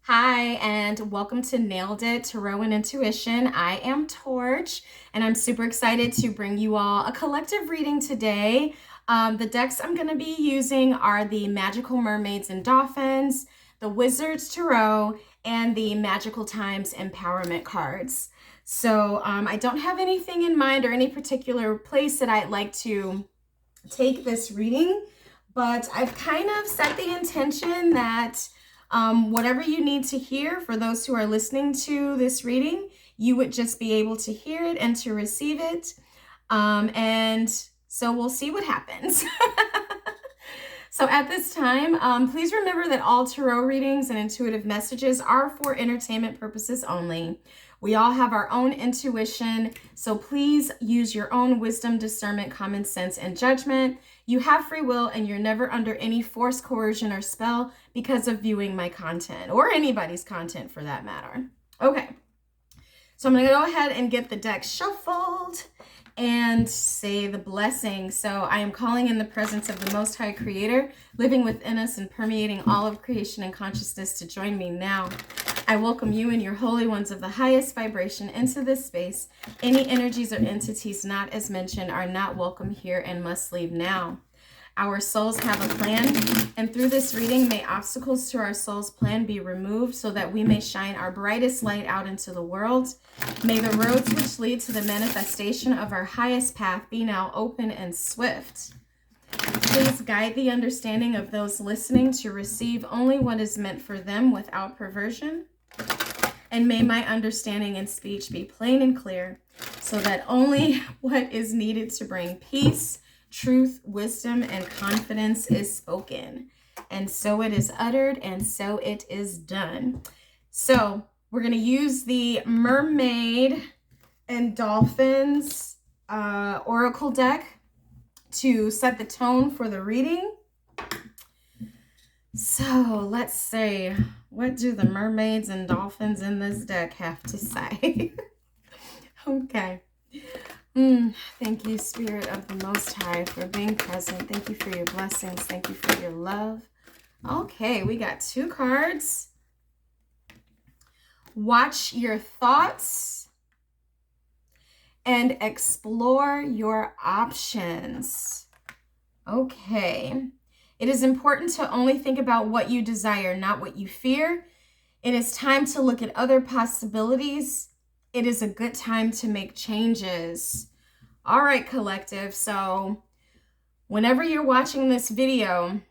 Hi, and welcome to Nailed It Tarot and Intuition. I am Torch, and I'm super excited to bring you all a collective reading today. The decks I'm going to be using are the Magical Mermaids and Dolphins, the Wizards Tarot, and the Magical Times Empowerment cards. So I don't have anything in mind or any particular place that I'd like to take this reading, but I've kind of set the intention that whatever you need to hear for those who are listening to this reading, you would just be able to hear it and to receive it. And so we'll see what happens. So at this time, please remember that all tarot readings and intuitive messages are for entertainment purposes only. We all have our own intuition, so please use your own wisdom, discernment, common sense, and judgment. You have free will, and you're never under any force, coercion, or spell because of viewing my content, or anybody's content for that matter. Okay, so I'm going to go ahead and get the deck shuffled and say the blessing. So I am calling in the presence of the Most High Creator, living within us and permeating all of creation and consciousness to join me now. I welcome you and your holy ones of the highest vibration into this space. Any energies or entities not as mentioned are not welcome here and must leave now. Our souls have a plan, and through this reading, may obstacles to our soul's plan be removed so that we may shine our brightest light out into the world. May the roads which lead to the manifestation of our highest path be now open and swift. Please guide the understanding of those listening to receive only what is meant for them without perversion. And may my understanding and speech be plain and clear so that only what is needed to bring peace, truth, wisdom, and confidence is spoken. And so it is uttered, and so it is done. So we're going to use the Mermaid and Dolphins Oracle deck to set the tone for the reading. So let's see, what do the mermaids and dolphins in this deck have to say? Okay. Thank you, Spirit of the Most High, for being present. Thank you for your blessings. Thank you for your love. Okay, we got 2 cards. Watch your thoughts and explore your options. Okay. It is important to only think about what you desire, not what you fear. It is time to look at other possibilities. It is a good time to make changes. All right, collective. So whenever you're watching this video,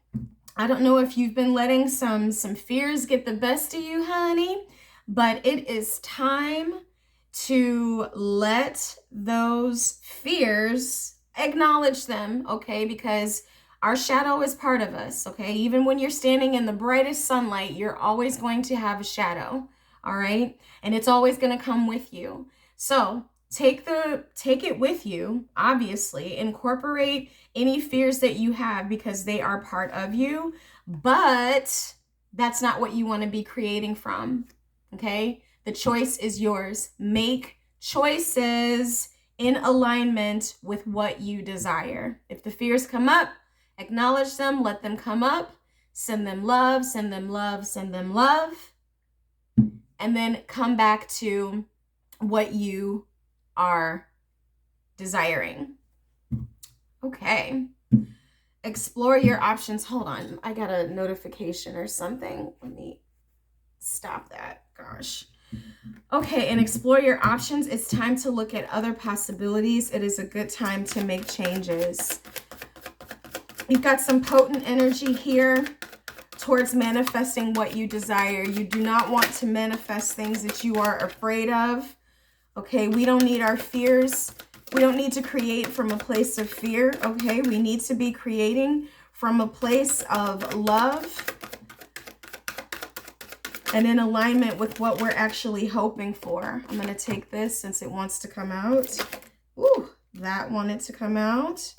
I don't know if you've been letting some fears get the best of you, honey, but it is time to let those fears, acknowledge them, okay? Because our shadow is part of us, okay? Even when you're standing in the brightest sunlight, you're always going to have a shadow, all right? And it's always going to come with you. So take it with you, obviously. Incorporate any fears that you have because they are part of you, but that's not what you want to be creating from, okay? The choice is yours. Make choices in alignment with what you desire. If the fears come up, acknowledge them, let them come up, send them love, send them love, send them love, and then come back to what you are desiring. Okay. Explore your options. Hold on. I got a notification or something. Let me stop that. Gosh. Okay, and explore your options. It's time to look at other possibilities. It is a good time to make changes. You've got some potent energy here towards manifesting what you desire. You do not want to manifest things that you are afraid of. Okay, we don't need our fears. We don't need to create from a place of fear. Okay, we need to be creating from a place of love and in alignment with what we're actually hoping for. I'm going to take this since it wants to come out. Ooh, that wanted to come out.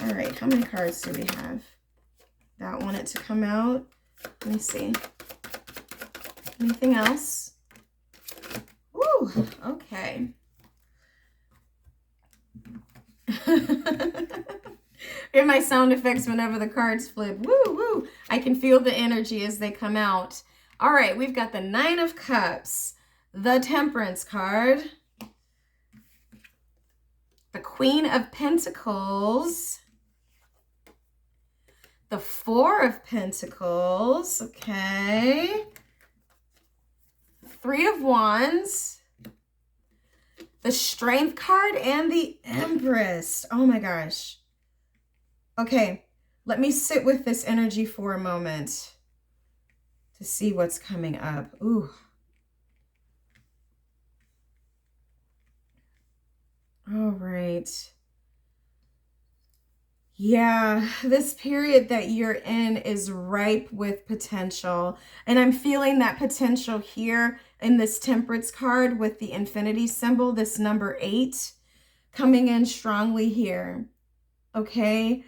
All right, how many cards do we have? That wanted to come out. Let me see. Anything else? Ooh, okay. Hear my sound effects whenever the cards flip. Woo, woo. I can feel the energy as they come out. All right, we've got the Nine of Cups, the Temperance card, the Queen of Pentacles, the Four of Pentacles, okay, Three of Wands, the Strength card, and the Empress. Oh my gosh. Okay, let me sit with this energy for a moment to see what's coming up. Ooh. All right. Yeah, this period that you're in is ripe with potential. And I'm feeling that potential here in this Temperance card with the infinity symbol, this number 8, coming in strongly here. Okay.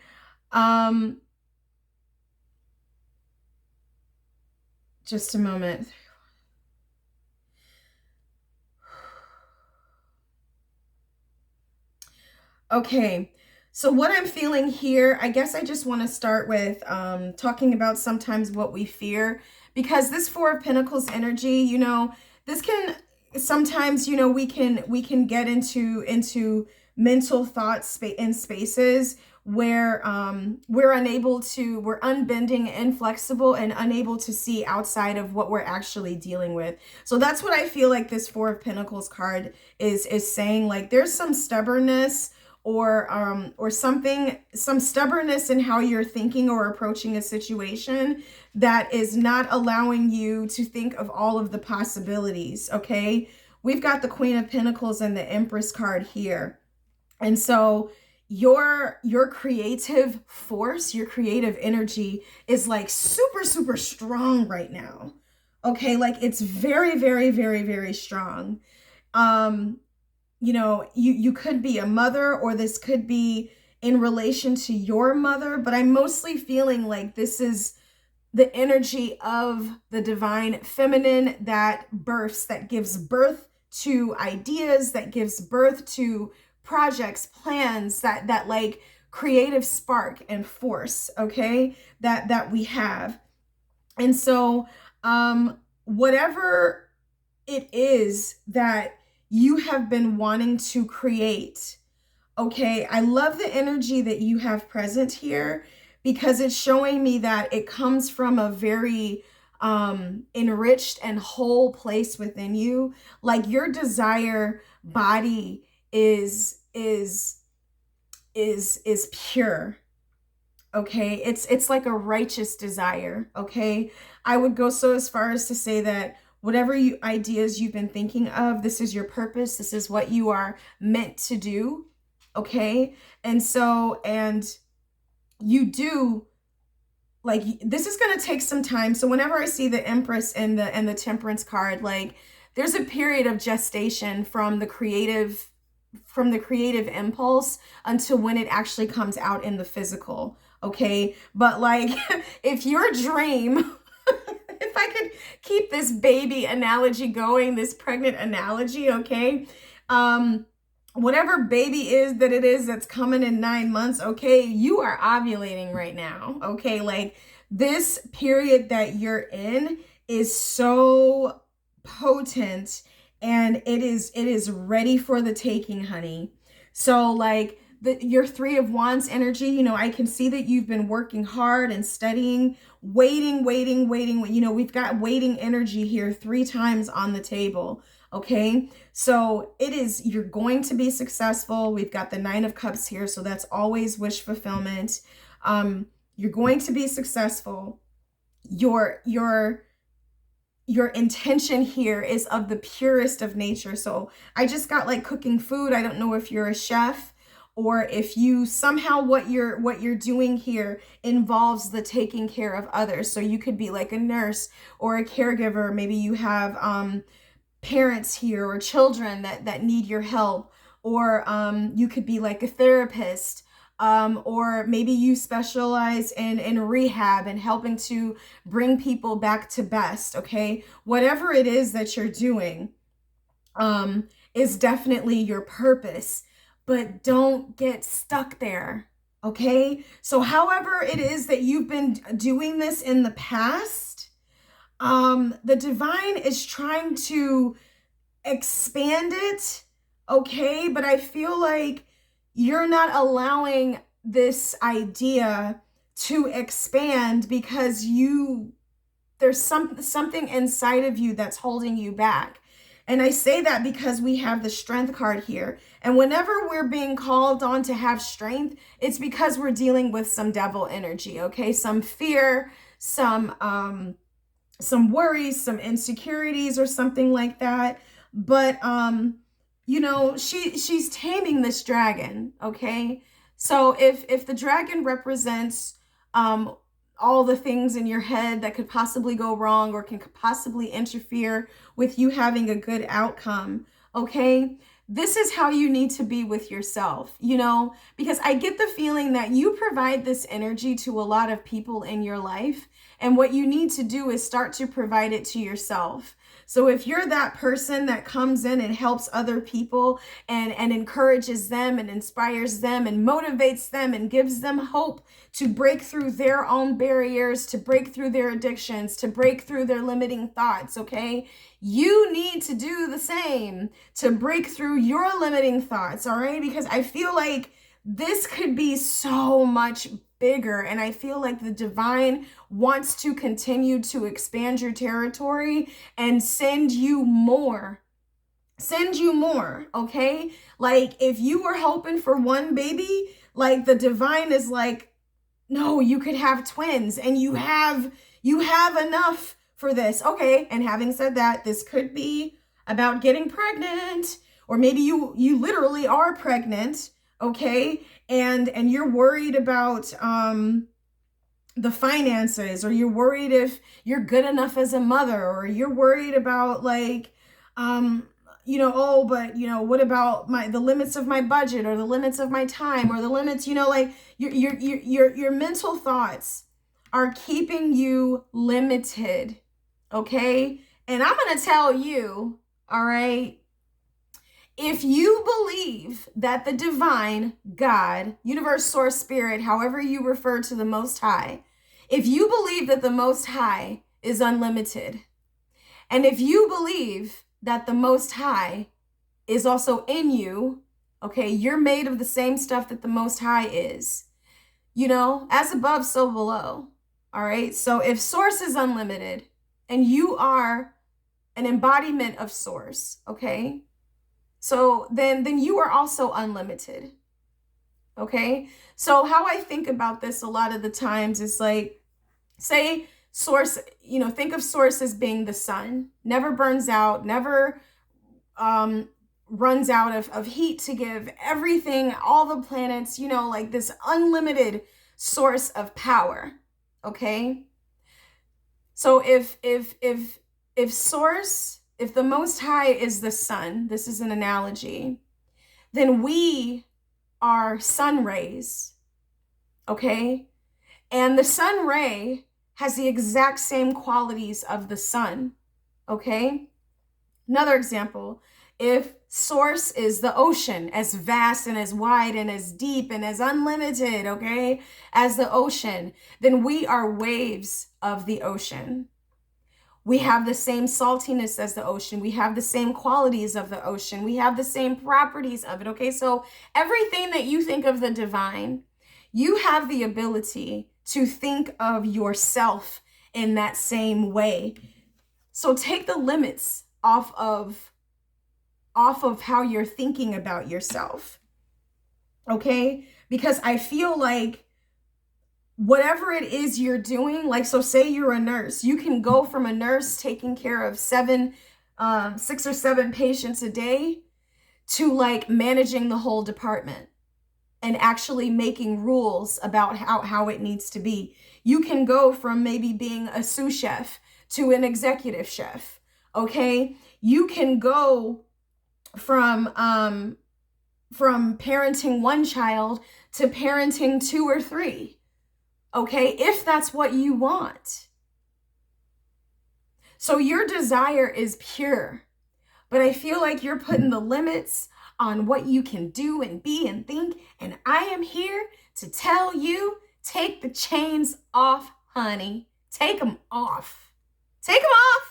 Just a moment. Okay, so what I'm feeling here, I guess I just want to start with talking about sometimes what we fear, because this Four of Pentacles energy, you know, this can sometimes, you know, we can get into mental thoughts in spaces where we're unbending, inflexible, and unable to see outside of what we're actually dealing with. So that's what I feel like this Four of Pentacles card is saying. Like, there's some stubbornness or some stubbornness in how you're thinking or approaching a situation that is not allowing you to think of all of the possibilities. Okay, we've got the Queen of Pentacles and the Empress card here. And so your creative force, your creative energy is like super, super strong right now. Okay, like it's very, very, very, very strong. You know, you could be a mother, or this could be in relation to your mother, but I'm mostly feeling like this is the energy of the divine feminine that births, that gives birth to ideas, that gives birth to projects, plans, that like creative spark and force, okay, that we have. And so whatever it is that you have been wanting to create, okay, I love the energy that you have present here, because it's showing me that it comes from a very enriched and whole place within you. Like, your desire body is pure. Okay, it's like a righteous desire. Okay, I would go so as far as to say that whatever ideas you've been thinking of, this is your purpose. This is what you are meant to do. Okay, and so, and you do, like, this is going to take some time. So whenever I see the Empress and the Temperance card, like, there's a period of gestation from the creative impulse until when it actually comes out in the physical. Okay, but like, if your dream if I could keep this baby analogy going, this pregnant analogy, okay, whatever baby is that it is that's coming in 9 months, okay, you are ovulating right now. Okay, like, this period that you're in is so potent, and it is ready for the taking, honey. So like, your Three of Wands energy, you know, I can see that you've been working hard and studying, waiting. You know, we've got waiting energy here 3 times on the table. Okay, so you're going to be successful. We've got the Nine of Cups here, so that's always wish fulfillment. You're going to be successful. Your intention here is of the purest of nature. So I just got like cooking food. I don't know if you're a chef, or if you somehow what you're doing here involves the taking care of others. So you could be like a nurse or a caregiver. Maybe you have parents here or children that need your help, or you could be like a therapist, or maybe you specialize in rehab and helping to bring people back to best. Okay, whatever it is that you're doing is definitely your purpose. But don't get stuck there, okay? So however it is that you've been doing this in the past, the divine is trying to expand it, okay? But I feel like you're not allowing this idea to expand because there's something inside of you that's holding you back. And I say that because we have the strength card here. And whenever we're being called on to have strength, it's because we're dealing with some devil energy, okay? Some fear, some worries, some insecurities or something like that. But you know, she's taming this dragon, okay? So if the dragon represents all the things in your head that could possibly go wrong or can possibly interfere with you having a good outcome, okay? This is how you need to be with yourself, you know, because I get the feeling that you provide this energy to a lot of people in your life. And what you need to do is start to provide it to yourself. So if you're that person that comes in and helps other people and encourages them and inspires them and motivates them and gives them hope to break through their own barriers, to break through their addictions, to break through their limiting thoughts, okay? You need to do the same to break through your limiting thoughts, all right? Because I feel like this could be so much bigger, and I feel like the divine wants to continue to expand your territory and send you more, okay? Like if you were hoping for one baby, like the divine is like, no, you could have twins, and you have enough for this, okay? And having said that, this could be about getting pregnant, or maybe you literally are pregnant, okay? And you're worried about the finances, or you're worried if you're good enough as a mother, or you're worried about like you know, oh, but you know, what about the limits of my budget, or the limits of my time, or the limits, you know, like your mental thoughts are keeping you limited, okay? And I'm going to tell you, all right, if you believe that the divine, God, universe, source, spirit, however you refer to the Most High, if you believe that the Most High is unlimited, and if you believe that the Most High is also in you, okay, you're made of the same stuff that the Most High is, you know, as above, so below, all right? So if source is unlimited and you are an embodiment of source, okay, so then you are also unlimited, okay? So how I think about this a lot of the times is like, say source, you know, think of source as being the sun, never burns out, never runs out of heat to give everything, all the planets, you know, like this unlimited source of power, okay? So if source, if the Most High is the sun, this is an analogy, then we are sun rays, okay? And the sun ray has the exact same qualities of the sun, okay? Another example, if source is the ocean, as vast and as wide and as deep and as unlimited, okay, as the ocean, then we are waves of the ocean. We have the same saltiness as the ocean. We have the same qualities of the ocean. We have the same properties of it, okay? So everything that you think of the divine, you have the ability to think of yourself in that same way. So take the limits off of how you're thinking about yourself, okay? Because I feel like whatever it is you're doing, like, so say you're a nurse, you can go from a nurse taking care of 6 or 7 patients a day to like managing the whole department and actually making rules about how it needs to be. You can go from maybe being a sous chef to an executive chef, okay? You can go from parenting one child to parenting 2 or 3. Okay, if that's what you want. So your desire is pure, but I feel like you're putting the limits on what you can do and be and think. And I am here to tell you, take the chains off, honey. Take them off. Take them off.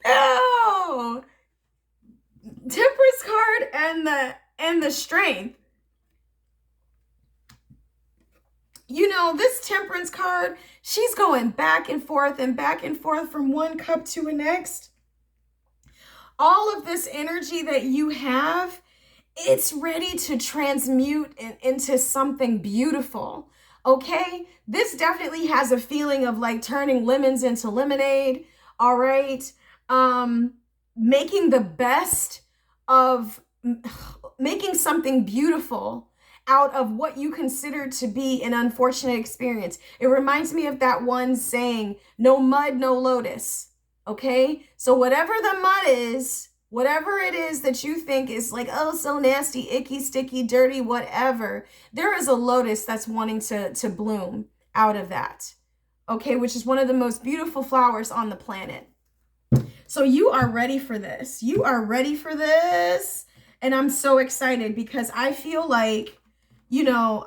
No. Temperance card and the strength. You know, this Temperance card, she's going back and forth from one cup to the next. All of this energy that you have, it's ready to transmute into something beautiful. Okay? This definitely has a feeling of like turning lemons into lemonade. All right? Making the best of making something beautiful out of what you consider to be an unfortunate experience. It reminds me of that one saying, no mud, no lotus. Okay? So whatever the mud is, whatever it is that you think is like, oh, so nasty, icky, sticky, dirty, whatever, there is a lotus that's wanting to bloom out of that. Okay? Which is one of the most beautiful flowers on the planet. So you are ready for this. You are ready for this. And I'm so excited because I feel like, you know,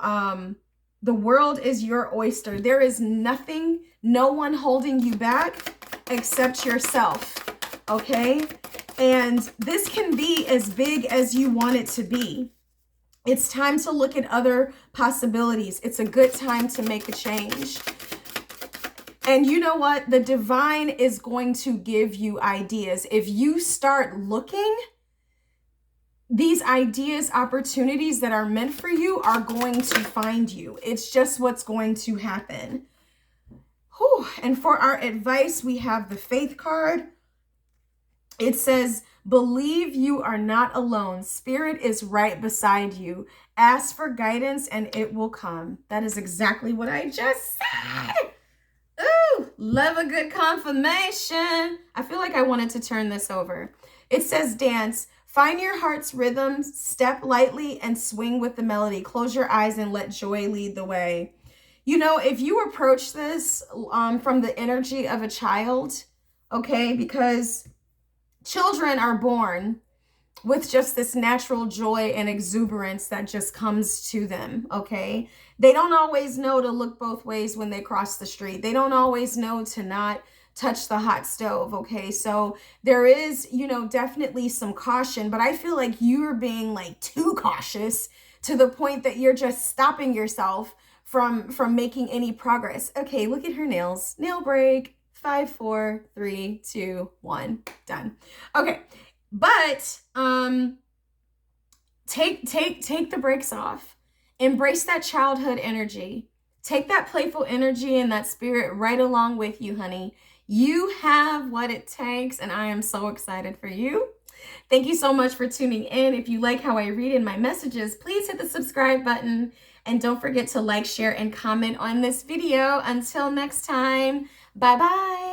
the world is your oyster. There is nothing, no one holding you back except yourself. Okay? And this can be as big as you want it to be. It's time to look at other possibilities. It's a good time to make a change. And you know what? The divine is going to give you ideas. If you start looking, these ideas, opportunities that are meant for you are going to find you. It's just what's going to happen. Whew. And for our advice, we have the Faith card. It says, believe you are not alone. Spirit is right beside you. Ask for guidance and it will come. That is exactly what I just said. Ooh, love a good confirmation. I feel like I wanted to turn this over. It says dance. Find your heart's rhythm, step lightly and swing with the melody. Close your eyes and let joy lead the way. You know, if you approach this from the energy of a child, okay, because children are born with just this natural joy and exuberance that just comes to them, okay? They don't always know to look both ways when they cross the street. They don't always know to not touch the hot stove, okay? So there is, you know, definitely some caution, but I feel like you're being like too cautious to the point that you're just stopping yourself from making any progress. Okay, look at her nails. Nail break. 5, 4, 3, 2, 1. Done. Okay. But take the brakes off. Embrace that childhood energy. Take that playful energy and that spirit right along with you, honey. You have what it takes, and I am so excited for you. Thank you so much for tuning in. If you like how I read in my messages, please hit the subscribe button, and don't forget to like, share, and comment on this video. Until next time, bye-bye.